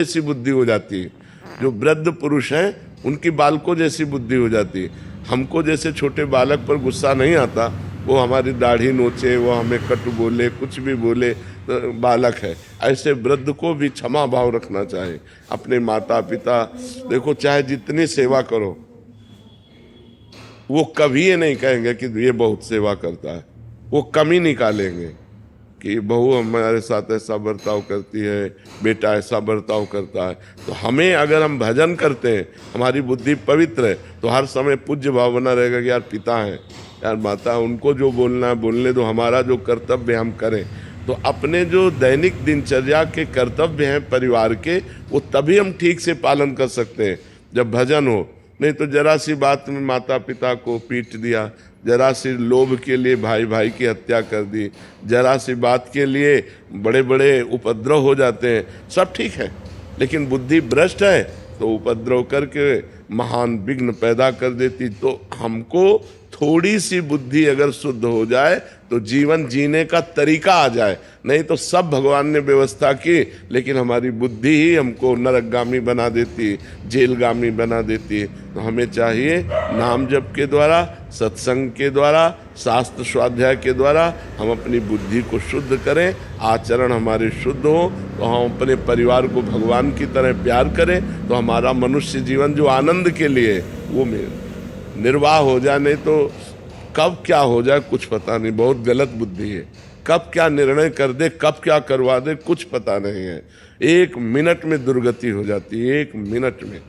जैसी बुद्धि हो जाती है। जो वृद्ध पुरुष हैं उनकी बालकों जैसी बुद्धि हो जाती है। हमको जैसे छोटे बालक पर गुस्सा नहीं आता, वो हमारी दाढ़ी नोचे, वो हमें कटु बोले, कुछ भी बोले, तो बालक है। ऐसे वृद्ध को भी क्षमा भाव रखना चाहिए। अपने माता पिता, देखो चाहे जितनी सेवा करो, वो कभी ये नहीं कहेंगे कि ये बहुत सेवा करता है। वो कमी निकालेंगे कि बहू हमारे साथ ऐसा बर्ताव करती है, बेटा ऐसा बर्ताव करता है। तो हमें, अगर हम भजन करते हैं, हमारी बुद्धि पवित्र है, तो हर समय पूज्य भाव बना रहेगा कि यार पिता है, यार माता, उनको जो बोलना है बोलने दो, हमारा जो कर्तव्य हम करें। तो अपने जो दैनिक दिनचर्या के कर्तव्य हैं परिवार के, वो तभी हम ठीक से पालन कर सकते हैं जब भजन हो। नहीं तो जरा सी बात में माता पिता को पीट दिया, जरा सी लोभ के लिए भाई भाई की हत्या कर दी, जरा सी बात के लिए बड़े बड़े उपद्रव हो जाते हैं। सब ठीक है, लेकिन बुद्धि भ्रष्ट है तो उपद्रव करके महान विघ्न पैदा कर देती। तो हमको थोड़ी सी बुद्धि अगर शुद्ध हो जाए तो जीवन जीने का तरीका आ जाए। नहीं तो सब भगवान ने व्यवस्था की, लेकिन हमारी बुद्धि ही हमको नरकगामी बना देती, जेलगामी बना देती है। तो हमें चाहिए नाम जप के द्वारा, सत्संग के द्वारा, शास्त्र स्वाध्याय के द्वारा हम अपनी बुद्धि को शुद्ध करें, आचरण हमारे शुद्ध हो, तो हम अपने परिवार को भगवान की तरह प्यार करें, तो हमारा मनुष्य जीवन जो आनंद के लिए वो निर्वाह हो जाए। नहीं तो कब क्या हो जाए कुछ पता नहीं, बहुत गलत बुद्धि है। कब क्या निर्णय कर दे, कब क्या करवा दे, कुछ पता नहीं है। 1 मिनट में दुर्गति हो जाती है, 1 मिनट में।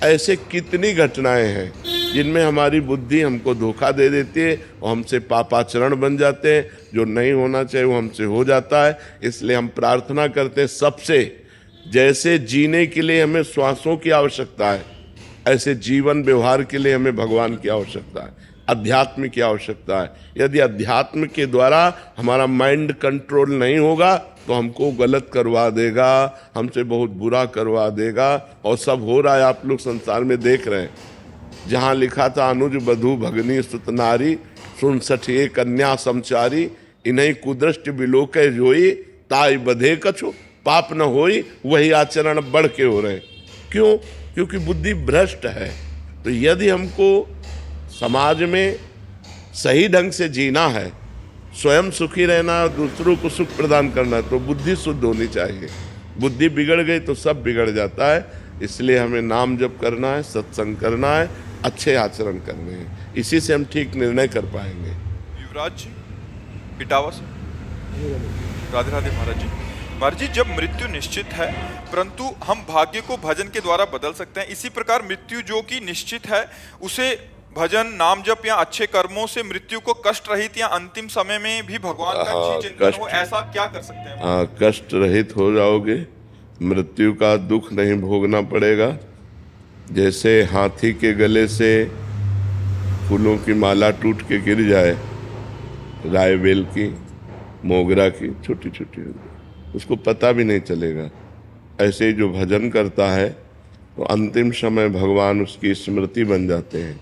ऐसे कितनी घटनाएं हैं जिनमें हमारी बुद्धि हमको धोखा दे देती है और हमसे पापाचरण बन जाते हैं। जो नहीं होना चाहिए वो हमसे हो जाता है। इसलिए हम प्रार्थना करते हैं सबसे, जैसे जीने के लिए हमें श्वासों की आवश्यकता है, ऐसे जीवन व्यवहार के लिए हमें भगवान की आवश्यकता है, अध्यात्म की आवश्यकता है। यदि अध्यात्म के द्वारा हमारा माइंड कंट्रोल नहीं होगा तो हमको गलत करवा देगा, हमसे बहुत बुरा करवा देगा। और सब हो रहा है, आप लोग संसार में देख रहे हैं। जहाँ लिखा था अनुज बधू भगनी सुत नारी, सुन सठिए कन्या समचारी, इन्हीं कुदृष्ट बिलोके जोई, ताई बधे कछु पाप न होई, वही आचरण बढ़ के हो रहे। क्यों? क्योंकि बुद्धि भ्रष्ट है। तो यदि हमको समाज में सही ढंग से जीना है, स्वयं सुखी रहना है और दूसरों को सुख प्रदान करना है, तो बुद्धि शुद्ध होनी चाहिए। बुद्धि बिगड़ गई तो सब बिगड़ जाता है। इसलिए हमें नाम जप करना है, सत्संग करना है, अच्छे आचरण करने हैं। इसी से हम ठीक निर्णय कर पाएंगे। युवराज जी, इटावा से राधे राधे। महाराज जी, महाराज जी, जब मृत्यु निश्चित है परंतु हम भाग्य को भजन के द्वारा बदल सकते हैं, इसी प्रकार मृत्यु जो कि निश्चित है उसे भजन, नाम जप या अच्छे कर्मों से मृत्यु को कष्ट रहित या अंतिम समय में भी भगवान का अच्छी चिंतन हो, ऐसा क्या कर सकते हैं? हाँ, कष्ट रहित हो जाओगे, मृत्यु का दुख नहीं भोगना पड़ेगा। जैसे हाथी के गले से फूलों की माला टूट के गिर जाए, राय बेल की, मोगरा की, छोटी छोटी, उसको पता भी नहीं चलेगा। ऐसे ही जो भजन करता है तो अंतिम समय भगवान उसकी स्मृति बन जाते हैं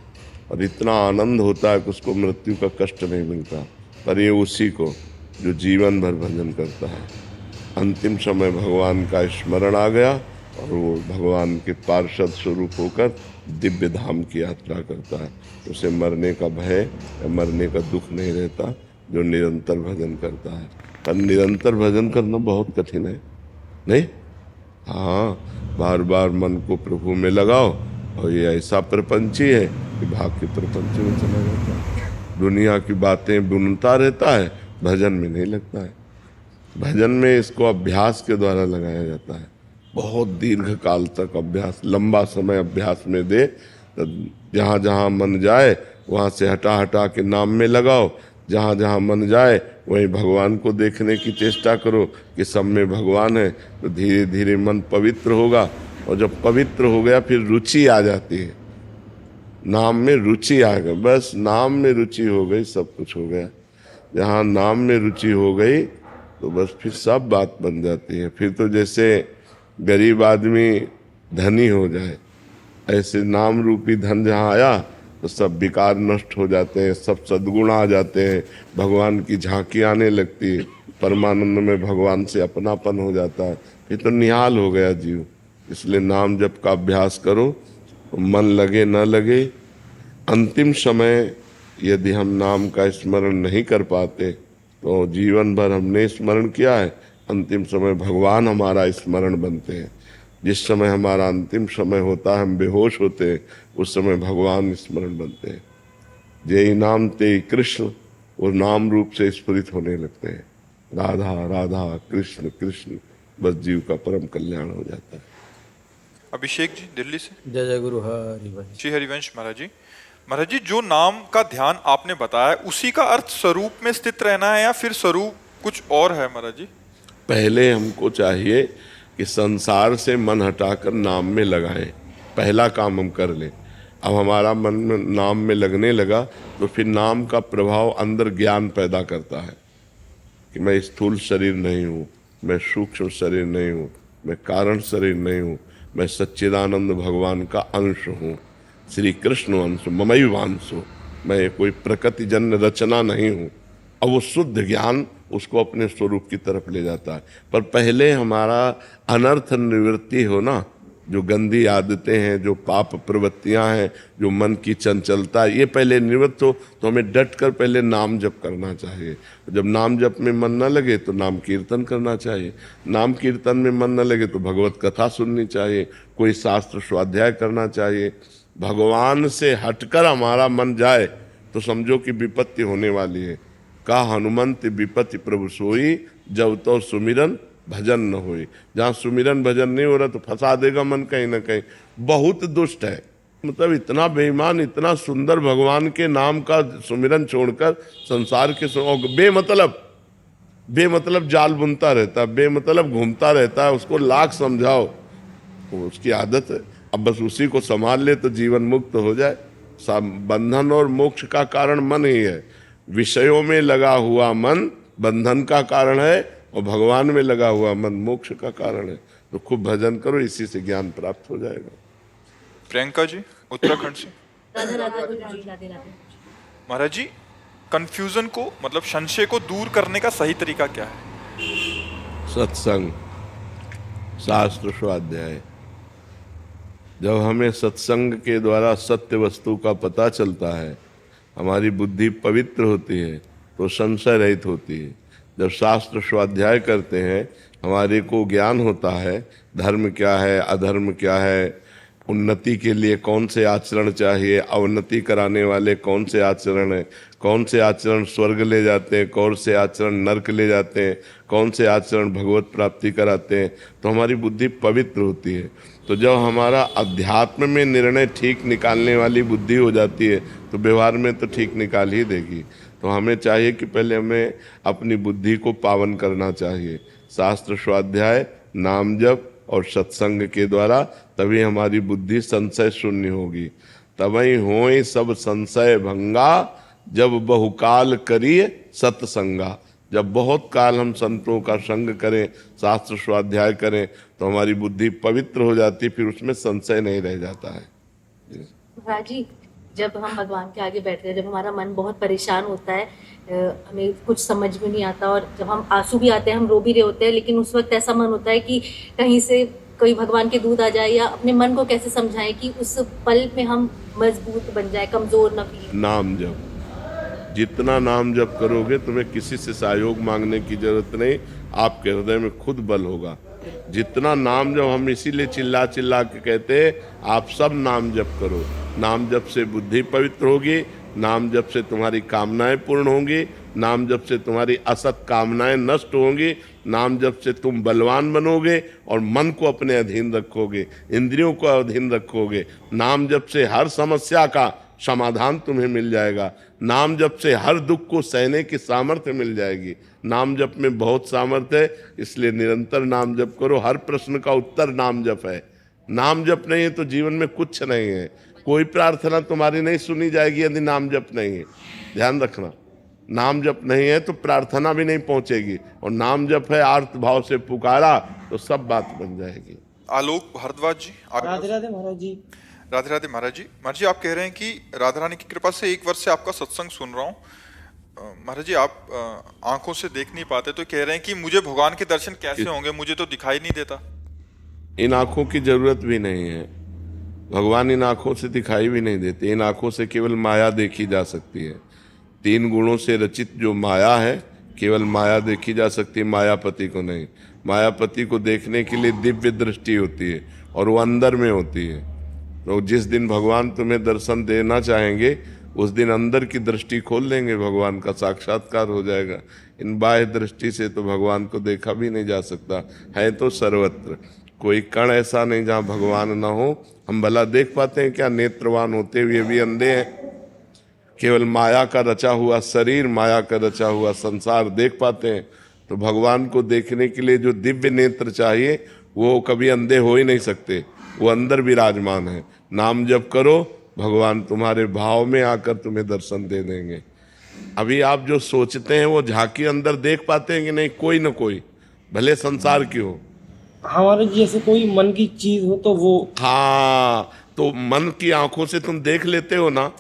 और इतना आनंद होता है कि उसको मृत्यु का कष्ट नहीं मिलता। पर ये उसी को जो जीवन भर भजन करता है, अंतिम समय भगवान का स्मरण आ गया और वो भगवान के पार्षद स्वरूप होकर दिव्य धाम की यात्रा करता है, तो उसे मरने का भय या मरने का दुख नहीं रहता, जो निरंतर भजन करता है। पर निरंतर भजन करना बहुत कठिन है, नहीं? हाँ, बार बार मन को प्रभु में लगाओ और ये ऐसा प्रपंची है कि भाग के प्रपंच में चला जाता है, दुनिया की बातें बुनता रहता है, भजन में नहीं लगता है। भजन में इसको अभ्यास के द्वारा लगाया जाता है। बहुत दीर्घ काल तक अभ्यास, लंबा समय अभ्यास में दे, तो जहाँ जहाँ मन जाए वहाँ से हटा हटा के नाम में लगाओ, जहाँ जहाँ मन जाए वहीं भगवान को देखने की चेष्टा करो कि सब में भगवान है। तो धीरे धीरे मन पवित्र होगा और जब पवित्र हो गया फिर रुचि आ जाती है, नाम में रुचि आ गई, बस नाम में रुचि हो गई, सब कुछ हो गया। जहाँ नाम में रुचि हो गई तो बस फिर सब बात बन जाती है। फिर तो जैसे गरीब आदमी धनी हो जाए, ऐसे नाम रूपी धन जहाँ आया तो सब विकार नष्ट हो जाते हैं, सब सद्गुण आ जाते हैं, भगवान की झांकी आने लगती है, परमानंद में भगवान से अपनापन हो जाता है। फिर तो निहाल हो गया जीव, इसलिए नाम जप का अभ्यास करो, तो मन लगे न लगे, अंतिम समय यदि हम नाम का स्मरण नहीं कर पाते तो जीवन भर हमने स्मरण किया है, अंतिम समय भगवान हमारा स्मरण बनते हैं। जिस समय हमारा अंतिम समय होता है, हम बेहोश होते हैं, उस समय भगवान स्मरण बनते हैं। जय नाम ते कृष्ण, वो नाम रूप से स्फुरित होने लगते हैं। राधा राधा कृष्ण कृष्ण, बस जीव का परम कल्याण हो जाता है। अभिषेक जी दिल्ली से। जय जय गुरु हरिवंश। श्री हरिवंश महाराज जी। महाराज जी, जो नाम का ध्यान आपने बताया उसी का अर्थ स्वरूप में स्थित रहना है या फिर स्वरूप कुछ और है महाराज जी? पहले हमको चाहिए कि संसार से मन हटाकर नाम में लगाएं, पहला काम हम कर लें। अब हमारा मन में नाम में लगने लगा तो फिर नाम का प्रभाव अंदर ज्ञान पैदा करता है कि मैं स्थूल शरीर नहीं हूँ, मैं सूक्ष्म शरीर नहीं हूँ, मैं कारण शरीर नहीं हूँ, मैं सच्चिदानंद भगवान का अंश हूँ, श्री कृष्ण अंश, ममैवांशो, मैं कोई प्रकृति जन्य रचना नहीं हूँ। अब वो शुद्ध ज्ञान उसको अपने स्वरूप की तरफ ले जाता है। पर पहले हमारा अनर्थ निवृत्ति हो ना, जो गंदी आदतें हैं, जो पाप प्रवृत्तियां हैं, जो मन की चंचलता, ये पहले निवृत्त हो तो हमें डट कर पहले नाम जप करना चाहिए। जब नाम जप में मन न लगे तो नाम कीर्तन करना चाहिए, नाम कीर्तन में मन न लगे तो भगवत कथा सुननी चाहिए, कोई शास्त्र स्वाध्याय करना चाहिए। भगवान से हटकर हमारा मन जाए तो समझो कि विपत्ति होने वाली है। का हनुमंत विपत्ति प्रभु सोई, जब तो सुमिरन भजन न होई। जहाँ सुमिरन भजन नहीं हो रहा तो फंसा देगा मन कहीं ना कहीं। बहुत दुष्ट है, मतलब इतना बेईमान, इतना सुंदर भगवान के नाम का सुमिरन छोड़कर संसार के बेमतलब जाल बुनता रहता है, बेमतलब घूमता रहता है। उसको लाख समझाओ, वो उसकी आदत है। अब बस उसी को संभाल ले तो जीवन मुक्त हो जाए। बंधन और मोक्ष का कारण मन ही है। विषयों में लगा हुआ मन बंधन का कारण है और भगवान में लगा हुआ मन मोक्ष का कारण है। तो खूब भजन करो, इसी से ज्ञान प्राप्त हो जाएगा। प्रियंका जी उत्तराखंड से। राधे राधे गुरु जी, राधे राधे। महाराज जी, कंफ्यूजन को मतलब संशय को दूर करने का सही तरीका क्या है? सत्संग, शास्त्र स्वाध्याय। जब हमें सत्संग के द्वारा सत्य वस्तु का पता चलता है, हमारी बुद्धि पवित्र होती है तो संशय रहित होती है। जब शास्त्र स्वाध्याय करते हैं, हमारे को ज्ञान होता है धर्म क्या है, अधर्म क्या है, उन्नति के लिए कौन से आचरण चाहिए, अवनति कराने वाले कौन से आचरण है, कौन से आचरण स्वर्ग ले जाते हैं, कौन से आचरण नरक ले जाते हैं, कौन से आचरण भगवत प्राप्ति कराते हैं, तो हमारी बुद्धि पवित्र होती है। तो जब हमारा अध्यात्म में निर्णय ठीक निकालने वाली बुद्धि हो जाती है तो व्यवहार में तो ठीक निकाल ही देगी। तो हमें चाहिए कि पहले हमें अपनी बुद्धि को पावन करना चाहिए। शास्त्र स्वाध्याय, नाम जप और सत्संग के द्वारा तभी हमारी बुद्धि संशय शून्य होगी। तभी होए सब संशय भंगा, जब बहुकाल करिए सत्संगा। जब बहुत काल हम संतों का संग करें, शास्त्र स्वाध्याय करें तो हमारी बुद्धि पवित्र हो जाती, फिर उसमें संशय नहीं रह जाता है। महाराज जी, जब हम भगवान के आगे बैठते हैं, जब हमारा मन बहुत परेशान होता है, हमें कुछ समझ में नहीं आता और जब हम आंसू भी आते हैं, हम रो भी रहे होते हैं, लेकिन उस वक्त ऐसा मन होता है कि कहीं से कोई भगवान के दूत आ जाए, या अपने मन को कैसे समझाएं कि उस पल में हम मजबूत बन जाए, कमजोर न फील। नाम जप, जितना नाम जप करोगे तुम्हें किसी से सहयोग मांगने की जरूरत नहीं, आपके हृदय में खुद बल होगा। जितना नाम जप, हम इसीलिए चिल्ला चिल्ला के कहते हैं आप सब नाम जप करो। नाम जप से बुद्धि पवित्र होगी, नाम जप से तुम्हारी कामनाएं पूर्ण होंगी, नाम जप से तुम्हारी असत कामनाएं नष्ट होंगी, नाम जप से तुम बलवान बनोगे और मन को अपने अधीन रखोगे, इंद्रियों को अधीन रखोगे। नाम जप से हर समस्या का समाधान तुम्हें मिल जाएगा। नाम जप से हर दुख को सहने की सामर्थ्य मिल जाएगी। नाम जप में बहुत सामर्थ्य है, इसलिए निरंतर नाम जप करो। हर प्रश्न का उत्तर नाम जप है। नाम जप नहीं है तो जीवन में कुछ नहीं है। कोई प्रार्थना तुम्हारी नहीं सुनी जाएगी यदि नाम जप नहीं है। ध्यान रखना, नाम जप नहीं है तो प्रार्थना भी नहीं पहुंचेगी, और नाम जप है आर्त भाव से पुकारा तो सब बात बन जाएगी। आलोक भारद्वाज जी। राधे राधे महाराज जी। राधे राधे महाराज जी। महाराज जी, आप कह रहे हैं कि राधा रानी की कृपा से 1 वर्ष से आपका सत्संग सुन रहा हूँ। महाराज जी, आप आंखों से देख नहीं पाते तो कह रहे हैं कि मुझे भगवान के दर्शन कैसे होंगे, मुझे तो दिखाई नहीं देता। इन आँखों की जरूरत भी नहीं है। भगवान इन आँखों से दिखाई भी नहीं देते। इन आँखों से केवल माया देखी जा सकती है। 3 गुणों से रचित जो माया है, केवल माया देखी जा सकती है, मायापति को नहीं। मायापति को देखने के लिए दिव्य दृष्टि होती है और वो अंदर में होती है। तो जिस दिन भगवान तुम्हें दर्शन देना चाहेंगे उस दिन अंदर की दृष्टि खोल देंगे, भगवान का साक्षात्कार हो जाएगा। इन बाह्य दृष्टि से तो भगवान को देखा भी नहीं जा सकता है। तो सर्वत्र कोई कण ऐसा नहीं जहाँ भगवान ना हो। हम भला देख पाते हैं क्या? नेत्रवान होते हुए भी अंधे हैं। केवल माया का रचा हुआ शरीर, माया का रचा हुआ संसार देख पाते हैं। तो भगवान को देखने के लिए जो दिव्य नेत्र चाहिए वो कभी अंधे हो ही नहीं सकते, वो अंदर विराजमान है। नाम जप करो, भगवान तुम्हारे भाव में आकर तुम्हें दर्शन दे देंगे। अभी आप जो सोचते हैं वो झांकी अंदर देख पाते हैं कि नहीं? कोई न कोई, भले संसार की हो। हमारे जैसे कोई मन की चीज हो तो वो, हाँ, तो मन की आंखों से तुम देख लेते हो ना।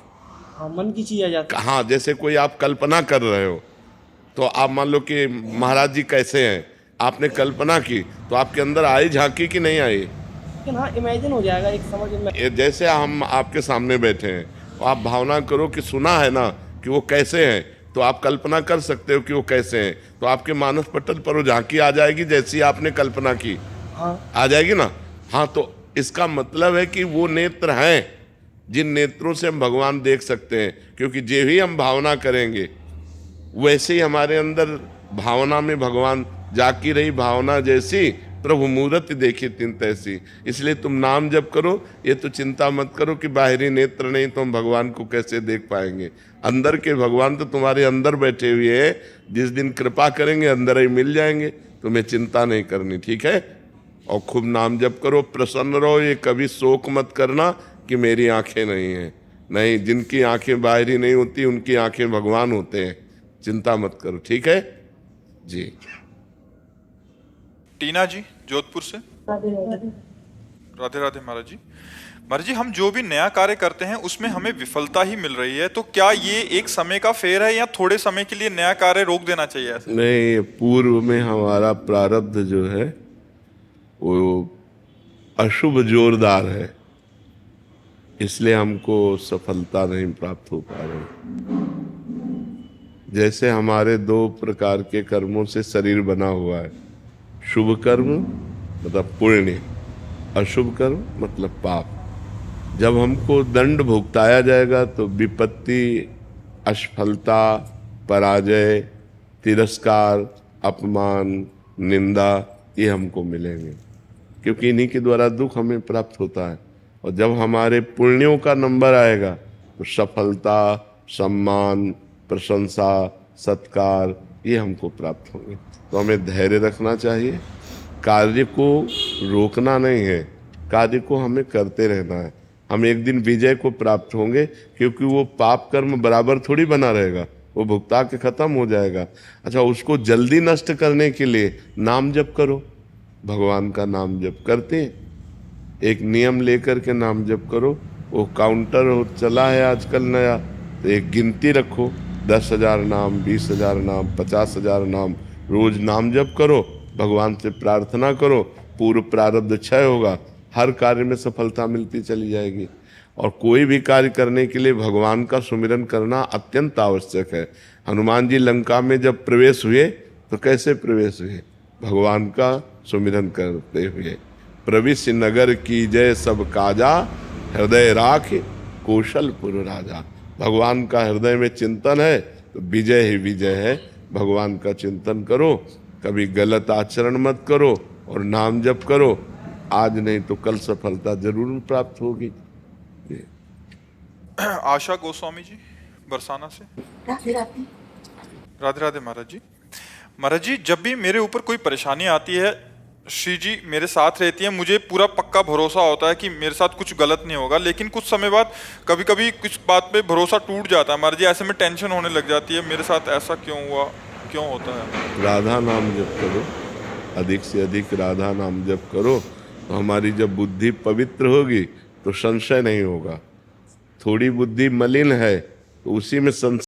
हाँ, मन की चीज आ जाती है। हाँ, जैसे कोई आप कल्पना कर रहे हो तो आप मान लो कि महाराज जी कैसे हैं, आपने कल्पना की तो आपके अंदर आई झांकी कि नहीं आई? लेकिन हाँ, इमेजिन हो जाएगा एक समझ में। ये जैसे हम आपके सामने बैठे हैं तो आप भावना करो कि सुना है ना कि वो कैसे हैं, तो आप कल्पना कर सकते हो कि वो कैसे हैं। तो आपके मानस पटल पर वो झांकी आ जाएगी जैसी आपने कल्पना की। हाँ, आ जाएगी ना। हाँ, तो इसका मतलब है कि वो नेत्र हैं जिन नेत्रों से हम भगवान देख सकते हैं। क्योंकि जो ही हम भावना करेंगे वैसे ही हमारे अंदर भावना में भगवान जाकी रही। भावना जैसी प्रभु मूर्ति देखी तिन तैसी। इसलिए तुम नाम जप करो, ये तो चिंता मत करो कि बाहरी नेत्र नहीं तो हम भगवान को कैसे देख पाएंगे। अंदर के भगवान तो तुम्हारे अंदर बैठे हुए हैं। जिस दिन कृपा करेंगे अंदर ही मिल जाएंगे, तुम्हें चिंता नहीं करनी, ठीक है? और खूब नाम जप करो, प्रसन्न रहो। ये कभी शोक मत करना कि मेरी आंखें नहीं हैं। नहीं, जिनकी आंखें बाहरी नहीं होती उनकी आंखें भगवान होते हैं। चिंता मत करो, ठीक है जी। टीना जी जोधपुर से। राधे राधे महाराज जी। महाराज जी, हम जो भी नया कार्य करते हैं उसमें हमें विफलता ही मिल रही है, तो क्या ये एक समय का फेर है या थोड़े समय के लिए नया कार्य रोक देना चाहिए ऐसे? नहीं, पूर्व में हमारा प्रारब्ध जो है वो अशुभ जोरदार है, इसलिए हमको सफलता नहीं प्राप्त हो पा रही। जैसे हमारे 2 प्रकार के कर्मों से शरीर बना हुआ है। शुभ कर्म मतलब पुण्य, अशुभ कर्म मतलब पाप। जब हमको दंड भुगताया जाएगा तो विपत्ति, असफलता, पराजय, तिरस्कार, अपमान, निंदा ये हमको मिलेंगे, क्योंकि इन्हीं के द्वारा दुख हमें प्राप्त होता है। और जब हमारे पुण्यों का नंबर आएगा तो सफलता, सम्मान, प्रशंसा, सत्कार ये हमको प्राप्त होंगे। तो हमें धैर्य रखना चाहिए, कार्य को रोकना नहीं है, कार्य को हमें करते रहना है। हम एक दिन विजय को प्राप्त होंगे, क्योंकि वो पाप कर्म बराबर थोड़ी बना रहेगा, वो भुगता के खत्म हो जाएगा। अच्छा, उसको जल्दी नष्ट करने के लिए नाम जप करो। भगवान का नाम जप करते हैं, एक नियम लेकर के नाम जप करो। वो काउंटर चला है आजकल नया, तो एक गिनती रखो, 10,000 नाम, 20,000 नाम, 50,000 नाम। रोज नाम जप करो, भगवान से प्रार्थना करो, पूर्व प्रारब्ध क्षय होगा, हर कार्य में सफलता मिलती चली जाएगी। और कोई भी कार्य करने के लिए भगवान का सुमिरन करना अत्यंत आवश्यक है। हनुमान जी लंका में जब प्रवेश हुए तो कैसे प्रवेश हुए? भगवान का सुमिरन करते हुए। प्रविश नगर की जय सब काजा, हृदय राख कौशलपुर राजा। भगवान का हृदय में चिंतन है तो विजय ही विजय है। भगवान का चिंतन करो, कभी गलत आचरण मत करो और नाम जप करो। आज नहीं तो कल सफलता जरूर प्राप्त होगी। आशा गोस्वामी जी बरसाना से। राधे राधे महाराज जी। महाराज जी, जब भी मेरे ऊपर कोई परेशानी आती है, श्री जी मेरे साथ रहती है, मुझे पूरा पक्का भरोसा होता है कि मेरे साथ कुछ गलत नहीं होगा। लेकिन कुछ समय बाद कभी कभी कुछ बात पे भरोसा टूट जाता है महाराज जी। ऐसे में टेंशन होने लग जाती है, मेरे साथ ऐसा क्यों हुआ, क्यों होता है? राधा नाम जप करो, अधिक से अधिक राधा नाम जप करो, तो हमारी जब बुद्धि पवित्र होगी तो संशय नहीं होगा। थोड़ी बुद्धि मलिन है तो उसी में संशय